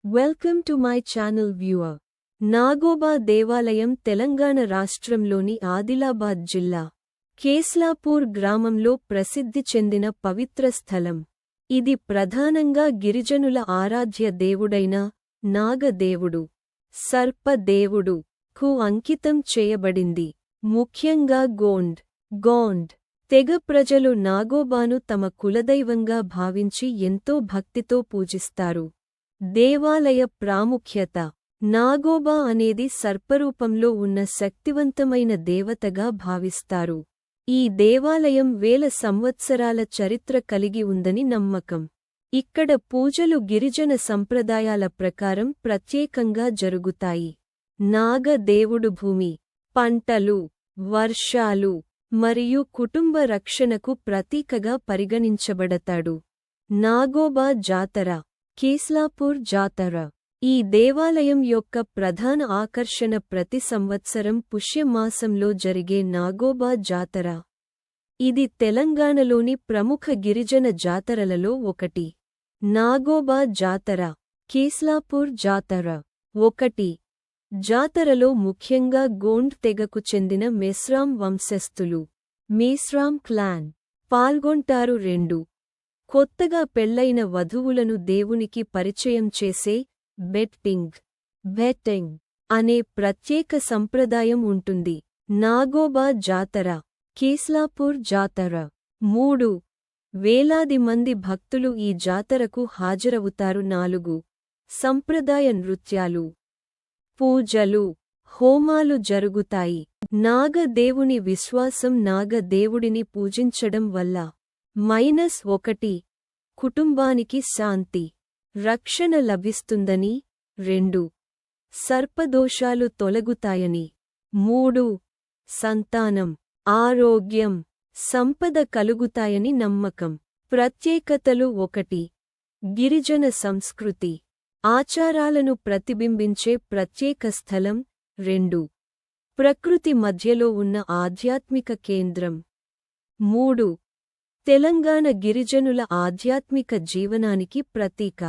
Welcome to my channel viewer. Nagoba దేవాలయం తెలంగాణ రాష్ట్రంలోని ఆదిలాబాద్ జిల్లా కేస్లాపూర్ గ్రామంలో ప్రసిద్ధి చెందిన పవిత్ర స్థలం. ఇది ప్రధానంగా గిరిజనుల ఆరాధ్య దేవుడైన నాగదేవుడు, సర్పదేవుడు కు అంకితం చేయబడింది. ముఖ్యంగా గోండ్ తెగ ప్రజలు నాగోబాను తమ కులదైవంగా భావించి ఎంతో భక్తితో పూజిస్తారు. దేవాలయ ప్రాముఖ్యత. నాగోబా అనేది సర్పరూపంలో ఉన్న శక్తివంతమైన దేవతగా భావిస్తారు. ఈ దేవాలయం వేల సంవత్సరాల చరిత్ర కలిగి ఉందని నమ్మకం. ఇక్కడ పూజలు గిరిజన సంప్రదాయాల ప్రకారం ప్రత్యేకంగా జరుగుతాయి. నాగదేవుడు భూమి, పంటలు, వర్షాలు మరియు కుటుంబ రక్షణకు ప్రతీకగా పరిగణించబడతాడు. నాగోబా జాతర. కేస్లాపూర్ జాతర ఈ దేవాలయం యొక్క ప్రధాన ఆకర్షణ ప్రతి సంవత్సరం పుష్యమాసంలో జరిగే నాగోబా జాతర. ఇది తెలంగాణలోని ప్రముఖ గిరిజన జాతరలలో ఒకటి. నాగోబా జాతర, కేస్లాపూర్ జాతర 1. జాతరలో ముఖ్యంగా గోండ్ తెగకు చెందిన మెస్రాం వంశస్థులు, మేస్రాం క్లాన్ పాల్గొంటారు. 2. కొత్తగా పెళ్లైన వధువులను దేవునికి పరిచయం చేసే బెట్టింగ్ అనే ప్రత్యేక సంప్రదాయం ఉంటుంది. నాగోబా జాతర, కేస్లాపూర్ జాతర 3. వేలాది మంది భక్తులు ఈ జాతరకు హాజరవుతారు. 4. సంప్రదాయ నృత్యాలు, పూజలు, హోమాలు జరుగుతాయి. నాగదేవుని విశ్వాసం. నాగదేవుడిని పూజించడం వల్ల -1 కుటుంబానికి శాంతి, రక్షణ లభిస్తుందని. 2. సర్పదోషాలు తొలగుతాయని. 3. సంతానం, ఆరోగ్యం, సంపద కలుగుతాయని నమ్మకం. ప్రత్యేకతలు. 1. గిరిజన సంస్కృతి, ఆచారాలను ప్రతిబింబించే ప్రత్యేక స్థలం. 2. ప్రకృతి మధ్యలో ఉన్న ఆధ్యాత్మిక కేంద్రం. 3. తెలంగాణ గిరిజనుల ఆధ్యాత్మిక జీవనానికి ప్రతీక.